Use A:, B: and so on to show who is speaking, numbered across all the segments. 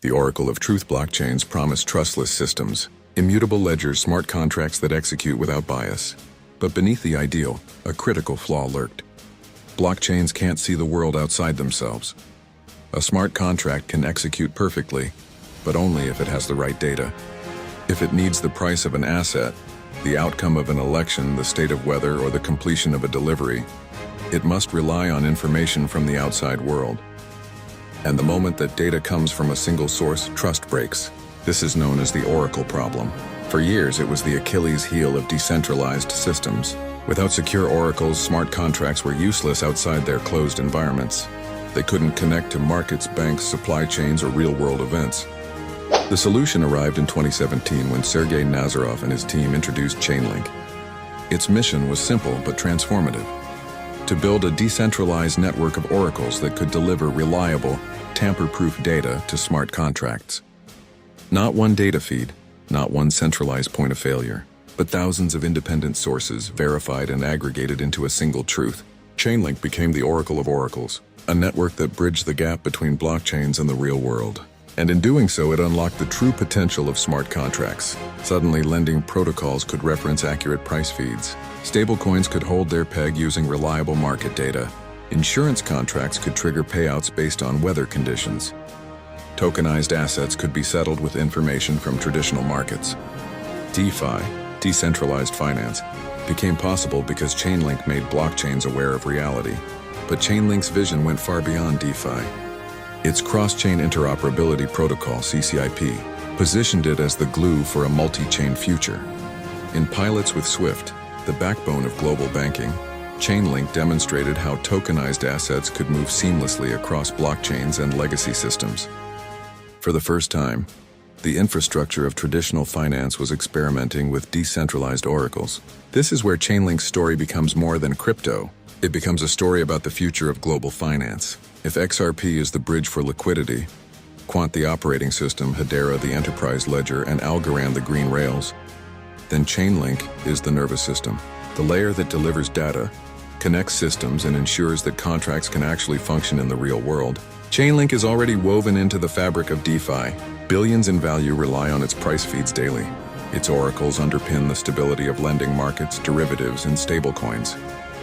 A: The Oracle of Truth blockchains promise trustless systems, immutable ledgers, smart contracts that execute without bias. But beneath the ideal, a critical flaw lurked. Blockchains can't see the world outside themselves. A smart contract can execute perfectly, but only if it has the right data. If it needs the price of an asset, the outcome of an election, the state of weather, or the completion of a delivery, it must rely on information from the outside world. And the moment that data comes from a single source, trust breaks. This is known as the Oracle problem. For years, it was the Achilles heel of decentralized systems. Without secure oracles, smart contracts were useless outside their closed environments. They couldn't connect to markets, banks, supply chains, or real-world events. The solution arrived in 2017 when Sergey Nazarov and his team introduced Chainlink. Its mission was simple but transformative: to build a decentralized network of oracles that could deliver reliable, tamper-proof data to smart contracts. Not one data feed, not one centralized point of failure, but thousands of independent sources verified and aggregated into a single truth. Chainlink became the Oracle of Oracles, a network that bridged the gap between blockchains and the real world. And in doing so, it unlocked the true potential of smart contracts. Suddenly, lending protocols could reference accurate price feeds. Stablecoins could hold their peg using reliable market data. Insurance contracts could trigger payouts based on weather conditions. Tokenized assets could be settled with information from traditional markets. DeFi, decentralized finance, became possible because Chainlink made blockchains aware of reality. But Chainlink's vision went far beyond DeFi. Its cross-chain interoperability protocol, CCIP, positioned it as the glue for a multi-chain future. In pilots with SWIFT, the backbone of global banking, Chainlink demonstrated how tokenized assets could move seamlessly across blockchains and legacy systems. For the first time, the infrastructure of traditional finance was experimenting with decentralized oracles. This is where Chainlink's story becomes more than crypto. It becomes a story about the future of global finance. If XRP is the bridge for liquidity, Quant the operating system, Hedera the enterprise ledger, and Algorand the green rails, then Chainlink is the nervous system, the layer that delivers data, connects systems, and ensures that contracts can actually function in the real world. Chainlink is already woven into the fabric of DeFi. Billions in value rely on its price feeds daily. Its oracles underpin the stability of lending markets, derivatives, and stablecoins.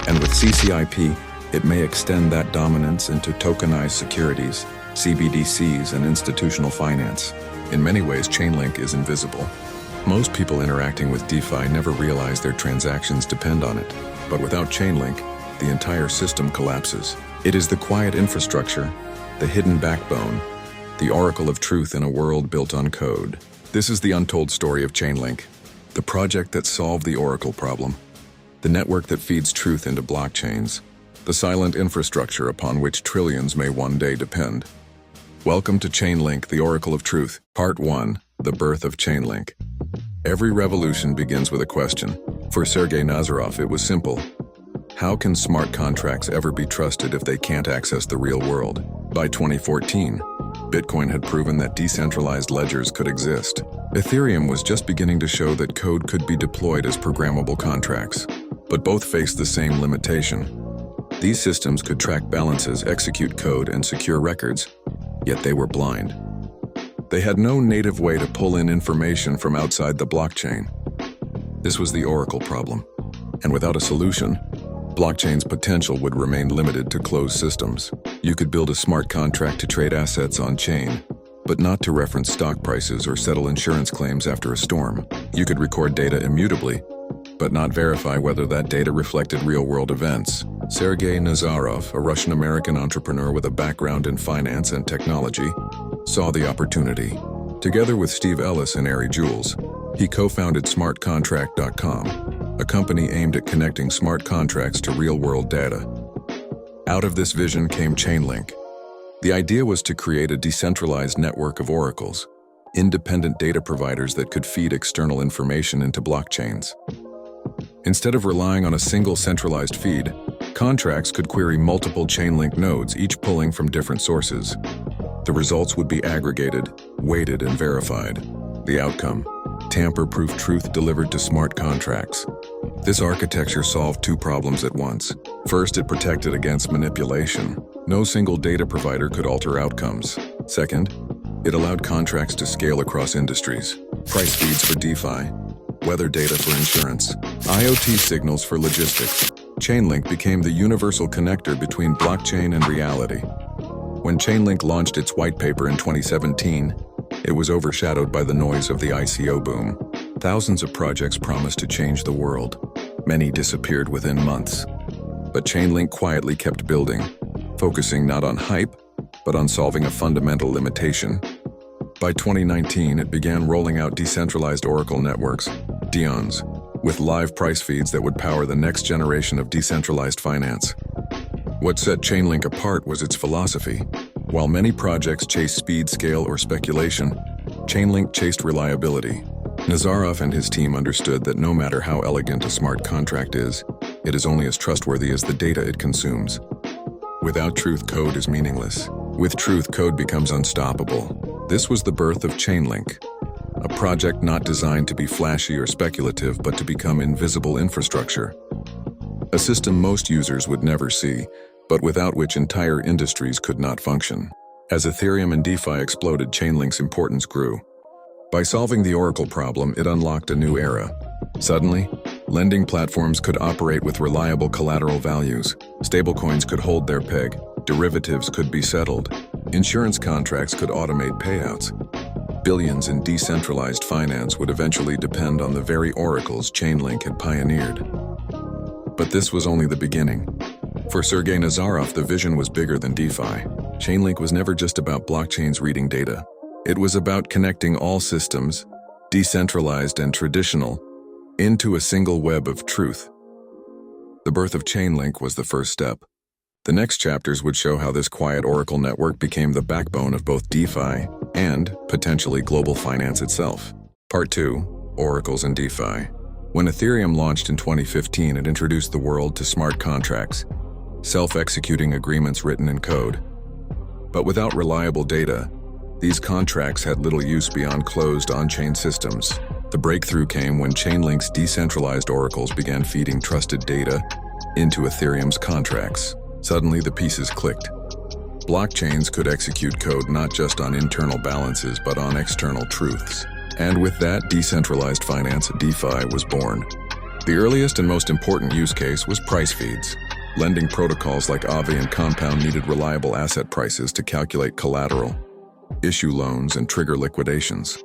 A: And with CCIP, it may extend that dominance into tokenized securities, CBDCs, and institutional finance. In many ways, Chainlink is invisible. Most people interacting with DeFi never realize their transactions depend on it. But without Chainlink, the entire system collapses. It is the quiet infrastructure, the hidden backbone, the oracle of truth in a world built on code. This is the untold story of Chainlink, the project that solved the oracle problem, the network that feeds truth into blockchains, the silent infrastructure upon which trillions may one day depend. Welcome to Chainlink, the Oracle of Truth. Part 1, the birth of Chainlink. Every revolution begins with a question. For Sergey Nazarov, it was simple. How can smart contracts ever be trusted if they can't access the real world? By 2014, Bitcoin had proven that decentralized ledgers could exist. Ethereum was just beginning to show that code could be deployed as programmable contracts. But both faced the same limitation. These systems could track balances, execute code, and secure records, yet they were blind. They had no native way to pull in information from outside the blockchain. This was the Oracle problem. And without a solution, blockchain's potential would remain limited to closed systems. You could build a smart contract to trade assets on-chain, but not to reference stock prices or settle insurance claims after a storm. You could record data immutably, but not verify whether that data reflected real-world events. Sergey Nazarov, a Russian-American entrepreneur with a background in finance and technology, saw the opportunity. Together with Steve Ellis and Ari Jules, he co-founded SmartContract.com, a company aimed at connecting smart contracts to real-world data. Out of this vision came Chainlink. The idea was to create a decentralized network of oracles, independent data providers that could feed external information into blockchains. Instead of relying on a single centralized feed, contracts could query multiple Chainlink nodes, each pulling from different sources. The results would be aggregated, weighted, and verified. The outcome: tamper-proof truth delivered to smart contracts. This architecture solved two problems at once. First, it protected against manipulation. No single data provider could alter outcomes. Second, It allowed contracts to scale across industries, price feeds for DeFi, weather data for insurance, IoT signals for logistics. Chainlink became the universal connector between blockchain and reality. When Chainlink launched its white paper in 2017, it was overshadowed by the noise of the ICO boom. Thousands of projects promised to change the world. Many disappeared within months. But Chainlink quietly kept building, focusing not on hype, but on solving a fundamental limitation. By 2019, it began rolling out decentralized Oracle networks, DeOns, with live price feeds that would power the next generation of decentralized finance. What set Chainlink apart was its philosophy. While many projects chased speed, scale, or speculation, Chainlink chased reliability. Nazarov and his team understood that no matter how elegant a smart contract is, it is only as trustworthy as the data it consumes. Without truth, code is meaningless. With truth, code becomes unstoppable. This was the birth of Chainlink, a project not designed to be flashy or speculative, but to become invisible infrastructure. A system most users would never see, but without which entire industries could not function. As Ethereum and DeFi exploded, Chainlink's importance grew. By solving the Oracle problem, it unlocked a new era. Suddenly, lending platforms could operate with reliable collateral values, stablecoins could hold their peg, derivatives could be settled, insurance contracts could automate payouts. Billions in decentralized finance would eventually depend on the very oracles Chainlink had pioneered. But this was only the beginning. For Sergey Nazarov, the vision was bigger than DeFi. Chainlink was never just about blockchains reading data. It was about connecting all systems, decentralized and traditional, into a single web of truth. The birth of Chainlink was the first step. The next chapters would show how this quiet Oracle network became the backbone of both DeFi and, potentially, global finance itself. Part 2, Oracles and DeFi. When Ethereum launched in 2015, it introduced the world to smart contracts, self-executing agreements written in code. But without reliable data, these contracts had little use beyond closed on-chain systems. The breakthrough came when Chainlink's decentralized oracles began feeding trusted data into Ethereum's contracts. Suddenly, the pieces clicked. Blockchains could execute code not just on internal balances, but on external truths. And with that, decentralized finance, DeFi, was born. The earliest and most important use case was price feeds. Lending protocols like Aave and Compound needed reliable asset prices to calculate collateral, issue loans, and trigger liquidations.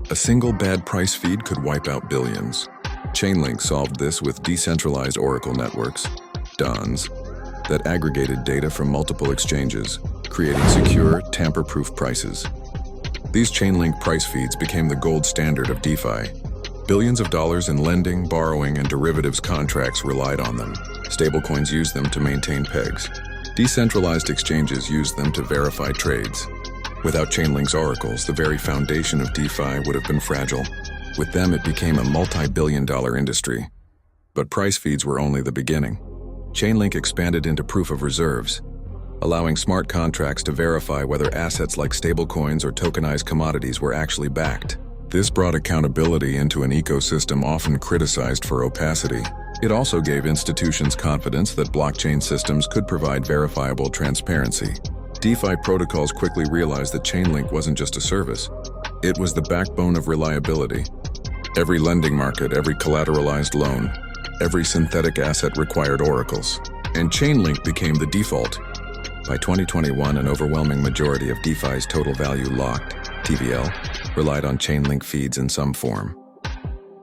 A: A single bad price feed could wipe out billions. Chainlink solved this with decentralized Oracle networks, DeOns, that aggregated data from multiple exchanges, creating secure, tamper-proof prices. These Chainlink price feeds became the gold standard of DeFi. Billions of dollars in lending, borrowing, and derivatives contracts relied on them. Stablecoins used them to maintain pegs. Decentralized exchanges used them to verify trades. Without Chainlink's oracles, the very foundation of DeFi would have been fragile. With them, it became a multi-billion-dollar industry. But price feeds were only the beginning. Chainlink expanded into proof of reserves, allowing smart contracts to verify whether assets like stablecoins or tokenized commodities were actually backed. This brought accountability into an ecosystem often criticized for opacity. It also gave institutions confidence that blockchain systems could provide verifiable transparency. DeFi protocols quickly realized that Chainlink wasn't just a service. It was the backbone of reliability. Every lending market, every collateralized loan, every synthetic asset required oracles. And Chainlink became the default. By 2021, an overwhelming majority of DeFi's total value locked, TVL, relied on Chainlink feeds in some form.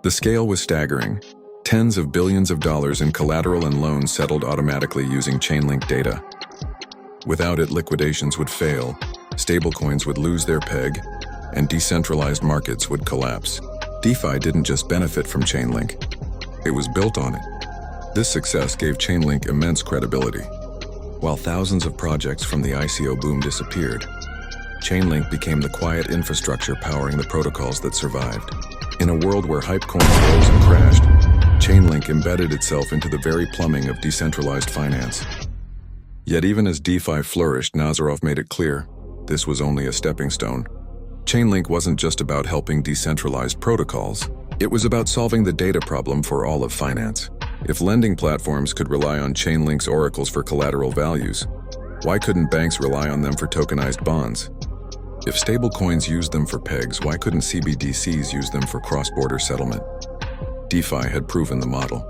A: The scale was staggering. Tens of billions of dollars in collateral and loans settled automatically using Chainlink data. Without it, liquidations would fail, stablecoins would lose their peg, and decentralized markets would collapse. DeFi didn't just benefit from Chainlink, it was built on it. This success gave Chainlink immense credibility. While thousands of projects from the ICO boom disappeared, Chainlink became the quiet infrastructure powering the protocols that survived. In a world where hype coins rose and crashed, Chainlink embedded itself into the very plumbing of decentralized finance. Yet even as DeFi flourished, Nazarov made it clear, this was only a stepping stone. Chainlink wasn't just about helping decentralized protocols, it was about solving the data problem for all of finance. If lending platforms could rely on Chainlink's oracles for collateral values, why couldn't banks rely on them for tokenized bonds? If stablecoins used them for pegs, why couldn't CBDCs use them for cross-border settlement? DeFi had proven the model.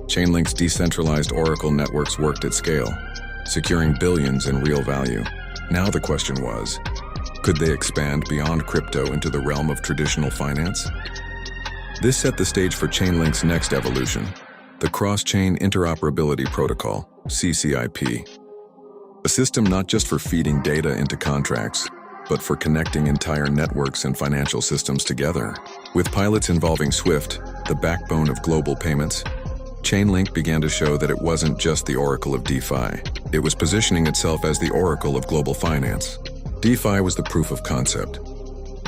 A: Chainlink's decentralized Oracle networks worked at scale, securing billions in real value. Now the question was, could they expand beyond crypto into the realm of traditional finance? This set the stage for Chainlink's next evolution, the Cross-Chain Interoperability Protocol, CCIP. A system not just for feeding data into contracts, but for connecting entire networks and financial systems together. With pilots involving SWIFT, the backbone of global payments, Chainlink began to show that it wasn't just the oracle of DeFi. It was positioning itself as the oracle of global finance. DeFi was the proof of concept.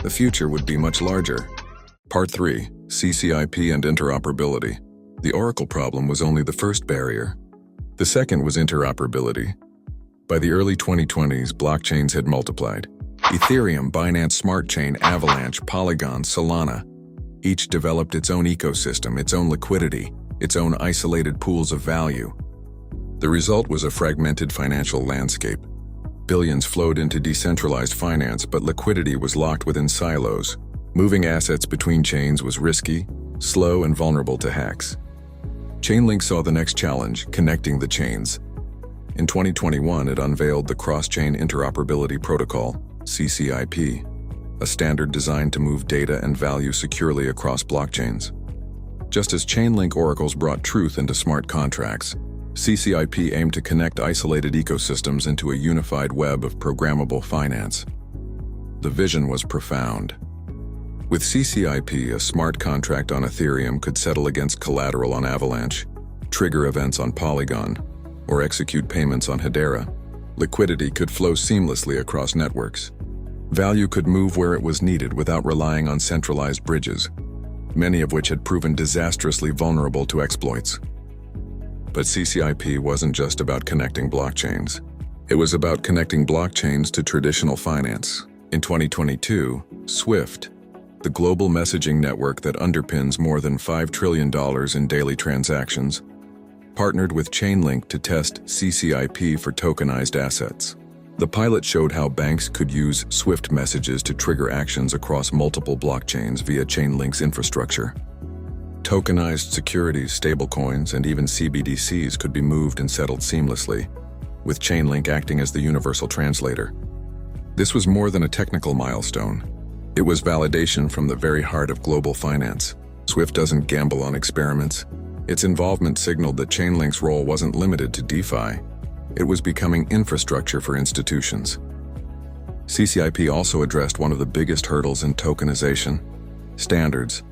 A: The future would be much larger. Part 3, CCIP and Interoperability. The oracle problem was only the first barrier. The second was interoperability. By the early 2020s, blockchains had multiplied. Ethereum, Binance Smart Chain, Avalanche, Polygon, Solana. Each developed its own ecosystem, its own liquidity, its own isolated pools of value. The result was a fragmented financial landscape. Billions flowed into decentralized finance, but liquidity was locked within silos. Moving assets between chains was risky, slow, and vulnerable to hacks. Chainlink saw the next challenge, connecting the chains. In 2021, it unveiled the Cross-Chain Interoperability Protocol, CCIP, a standard designed to move data and value securely across blockchains. Just as Chainlink oracles brought truth into smart contracts, CCIP aimed to connect isolated ecosystems into a unified web of programmable finance. The vision was profound. With CCIP, a smart contract on Ethereum could settle against collateral on Avalanche, trigger events on Polygon, or execute payments on Hedera. Liquidity could flow seamlessly across networks. Value could move where it was needed without relying on centralized bridges, many of which had proven disastrously vulnerable to exploits. But CCIP wasn't just about connecting blockchains. It was about connecting blockchains to traditional finance. In 2022, SWIFT, the global messaging network that underpins more than $5 trillion in daily transactions, partnered with Chainlink to test CCIP for tokenized assets. The pilot showed how banks could use SWIFT messages to trigger actions across multiple blockchains via Chainlink's infrastructure. Tokenized securities, stablecoins, and even CBDCs could be moved and settled seamlessly, with Chainlink acting as the universal translator. This was more than a technical milestone. It was validation from the very heart of global finance. SWIFT doesn't gamble on experiments. Its involvement signaled that Chainlink's role wasn't limited to DeFi. It was becoming infrastructure for institutions. CCIP also addressed one of the biggest hurdles in tokenization: standards.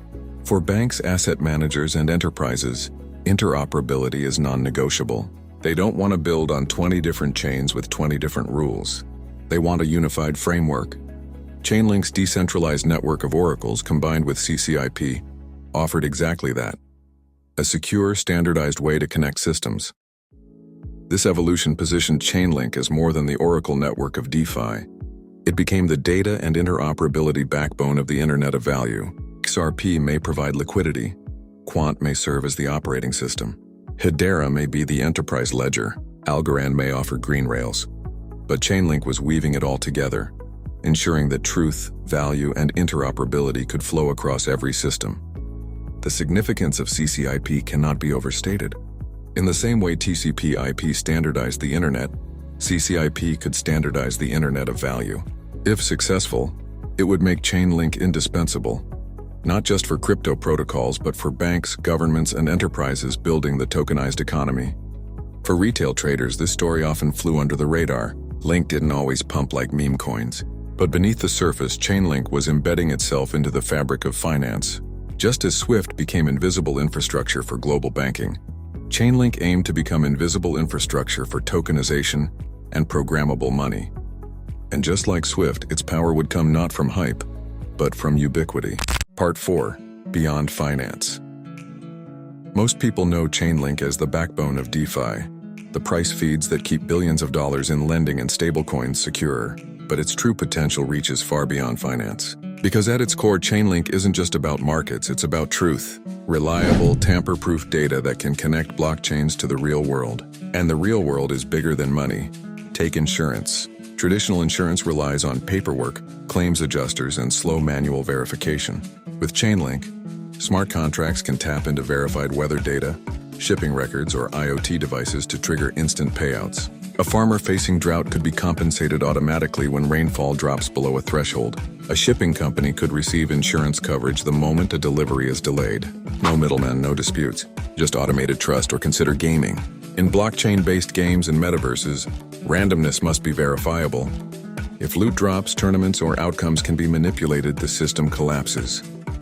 A: For banks, asset managers, and enterprises, interoperability is non-negotiable. They don't want to build on 20 different chains with 20 different rules. They want a unified framework. Chainlink's decentralized network of oracles combined with CCIP offered exactly that: a secure, standardized way to connect systems. This evolution positioned Chainlink as more than the oracle network of DeFi. It became the data and interoperability backbone of the Internet of Value. XRP may provide liquidity. Quant may serve as the operating system. Hedera may be the enterprise ledger. Algorand may offer green rails. But Chainlink was weaving it all together, ensuring that truth, value, and interoperability could flow across every system. The significance of CCIP cannot be overstated. In the same way TCP/IP standardized the Internet, CCIP could standardize the Internet of Value. If successful, it would make Chainlink indispensable, not just for crypto protocols, but for banks, governments, and enterprises building the tokenized economy. For retail traders, this story often flew under the radar. Link didn't always pump like meme coins. But beneath the surface, Chainlink was embedding itself into the fabric of finance. Just as SWIFT became invisible infrastructure for global banking, Chainlink aimed to become invisible infrastructure for tokenization and programmable money. And just like SWIFT, its power would come not from hype, but from ubiquity. Part 4. Beyond Finance. Most people know Chainlink as the backbone of DeFi, the price feeds that keep billions of dollars in lending and stablecoins secure. But its true potential reaches far beyond finance. Because at its core, Chainlink isn't just about markets, it's about truth. Reliable, tamper-proof data that can connect blockchains to the real world. And the real world is bigger than money. Take insurance. Traditional insurance relies on paperwork, claims adjusters, and slow manual verification. With Chainlink, smart contracts can tap into verified weather data, shipping records, or IoT devices to trigger instant payouts. A farmer facing drought could be compensated automatically when rainfall drops below a threshold. A shipping company could receive insurance coverage the moment a delivery is delayed. No middlemen, no disputes, just automated trust. Or consider gaming. In blockchain-based games and metaverses, randomness must be verifiable. If loot drops, tournaments, or outcomes can be manipulated, the system collapses.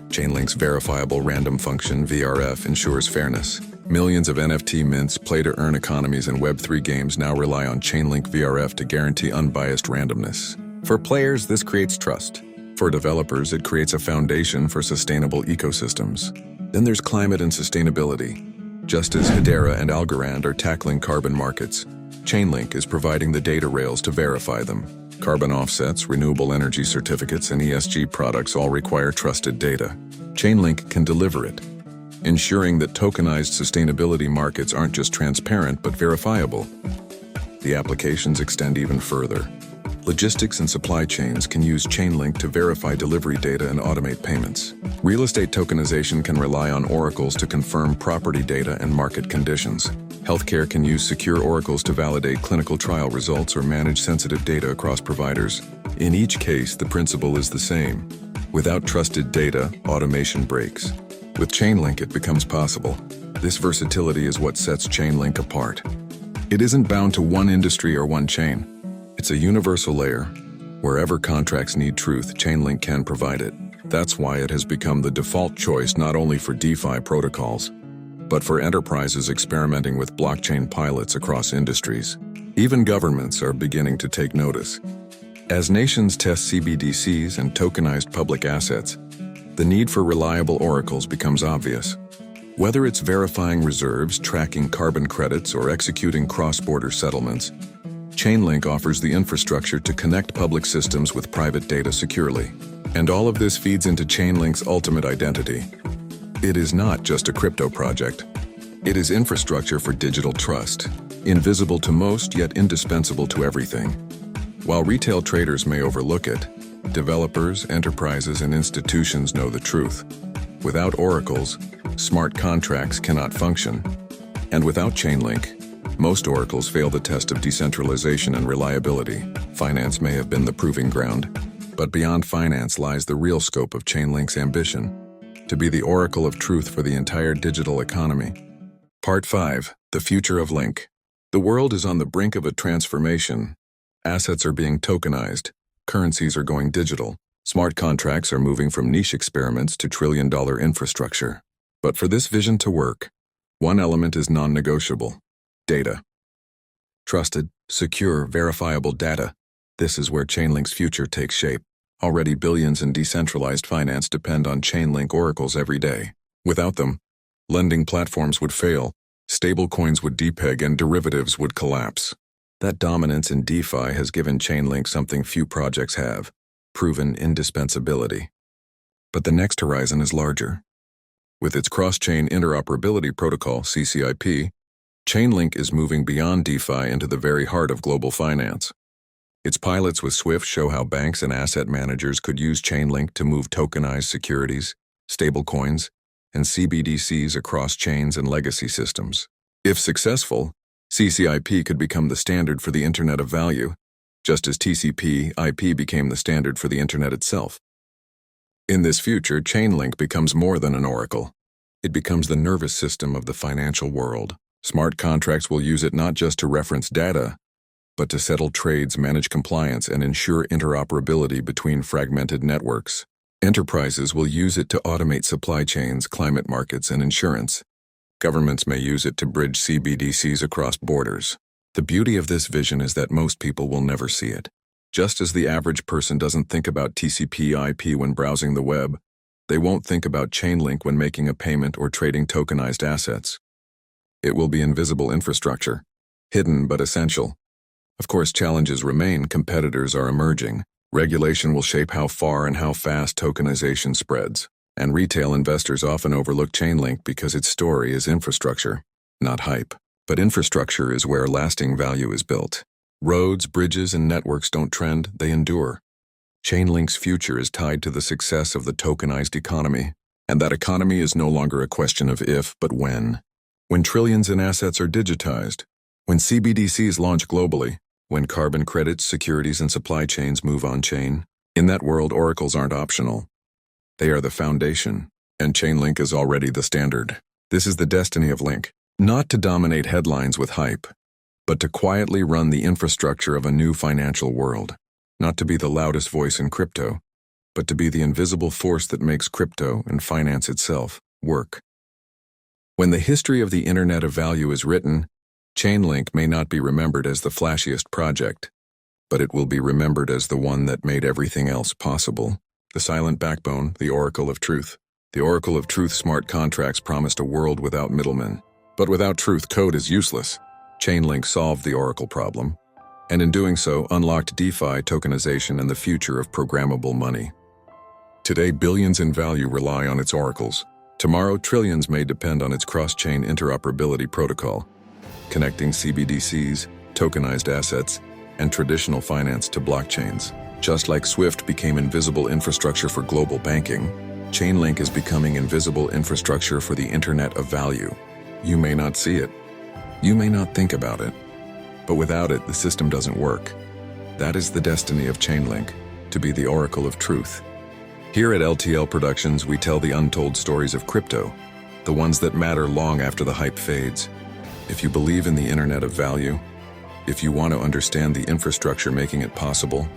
A: Chainlink's verifiable random function, VRF, ensures fairness. Millions of NFT mints, play-to-earn economies, and Web3 games now rely on Chainlink VRF to guarantee unbiased randomness. For players, this creates trust. For developers, it creates a foundation for sustainable ecosystems. Then there's climate and sustainability. Just as Hedera and Algorand are tackling carbon markets, Chainlink is providing the data rails to verify them. Carbon offsets, renewable energy certificates, and ESG products all require trusted data. Chainlink can deliver it, ensuring that tokenized sustainability markets aren't just transparent but verifiable. The applications extend even further. Logistics and supply chains can use Chainlink to verify delivery data and automate payments. Real estate tokenization can rely on oracles to confirm property data and market conditions. Healthcare can use secure oracles to validate clinical trial results or manage sensitive data across providers. In each case, the principle is the same. Without trusted data, automation breaks. With Chainlink, it becomes possible. This versatility is what sets Chainlink apart. It isn't bound to one industry or one chain. It's a universal layer. Wherever contracts need truth, Chainlink can provide it. That's why it has become the default choice not only for DeFi protocols, but for enterprises experimenting with blockchain pilots across industries. Even governments are beginning to take notice. As nations test CBDCs and tokenized public assets, the need for reliable oracles becomes obvious. Whether it's verifying reserves, tracking carbon credits, or executing cross-border settlements, Chainlink offers the infrastructure to connect public systems with private data securely. And all of this feeds into Chainlink's ultimate identity. It is not just a crypto project. It is infrastructure for digital trust, invisible to most yet indispensable to everything. While retail traders may overlook it, developers, enterprises, and institutions know the truth. Without oracles, smart contracts cannot function. And without Chainlink, most oracles fail the test of decentralization and reliability. Finance may have been the proving ground, but beyond finance lies the real scope of Chainlink's ambition: to be the oracle of truth for the entire digital economy. Part 5. The Future of Link. The world is on the brink of a transformation. Assets are being tokenized, currencies are going digital, smart contracts are moving from niche experiments to trillion-dollar infrastructure. But for this vision to work, one element is non-negotiable: data. Trusted, secure, verifiable data. This is where Chainlink's future takes shape. Already billions in decentralized finance depend on Chainlink oracles every day. Without them, lending platforms would fail, stablecoins would depeg, and derivatives would collapse. That dominance in DeFi has given Chainlink something few projects have: proven indispensability. But the next horizon is larger. With its cross-chain Interoperability Protocol, CCIP, Chainlink is moving beyond DeFi into the very heart of global finance. Its pilots with Swift show how banks and asset managers could use Chainlink to move tokenized securities, stablecoins, and CBDCs across chains and legacy systems. If successful, CCIP could become the standard for the Internet of Value, just as TCP/IP became the standard for the Internet itself. In this future, Chainlink becomes more than an oracle. It becomes the nervous system of the financial world. Smart contracts will use it not just to reference data, but to settle trades, manage compliance, and ensure interoperability between fragmented networks. Enterprises will use it to automate supply chains, climate markets, and insurance. Governments may use it to bridge CBDCs across borders. The beauty of this vision is that most people will never see it. Just as the average person doesn't think about TCP/IP when browsing the web, they won't think about Chainlink when making a payment or trading tokenized assets. It will be invisible infrastructure, hidden but essential. Of course, challenges remain. Competitors are emerging. Regulation will shape how far and how fast tokenization spreads. And retail investors often overlook Chainlink because its story is infrastructure, not hype. But infrastructure is where lasting value is built. Roads, bridges, and networks don't trend, they endure. Chainlink's future is tied to the success of the tokenized economy, and that economy is no longer a question of if, but when. When trillions in assets are digitized, when CBDCs launch globally, when carbon credits, securities, and supply chains move on-chain, in that world, oracles aren't optional. They are the foundation, and Chainlink is already the standard. This is the destiny of Link, not to dominate headlines with hype, but to quietly run the infrastructure of a new financial world. Not to be the loudest voice in crypto, but to be the invisible force that makes crypto and finance itself work. When the history of the Internet of Value is written, Chainlink may not be remembered as the flashiest project, but it will be remembered as the one that made everything else possible. The silent backbone, the Oracle of Truth. The Oracle of Truth smart contracts promised a world without middlemen. But without truth, code is useless. Chainlink solved the Oracle problem, and in doing so, unlocked DeFi, tokenization, and the future of programmable money. Today, billions in value rely on its oracles. Tomorrow, trillions may depend on its cross-chain interoperability protocol, connecting CBDCs, tokenized assets, and traditional finance to blockchains. Just like SWIFT became invisible infrastructure for global banking, Chainlink is becoming invisible infrastructure for the Internet of Value. You may not see it. You may not think about it. But without it, the system doesn't work. That is the destiny of Chainlink, to be the Oracle of Truth. Here at LTL Productions, we tell the untold stories of crypto, the ones that matter long after the hype fades. If you believe in the Internet of Value, if you want to understand the infrastructure making it possible,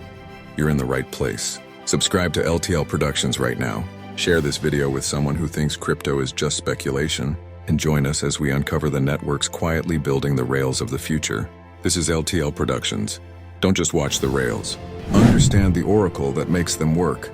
A: you're in the right place. Subscribe to LTL Productions right now. Share this video with someone who thinks crypto is just speculation, and join us as we uncover the networks quietly building the rails of the future. This is LTL Productions. Don't just watch the rails. Understand the oracle that makes them work.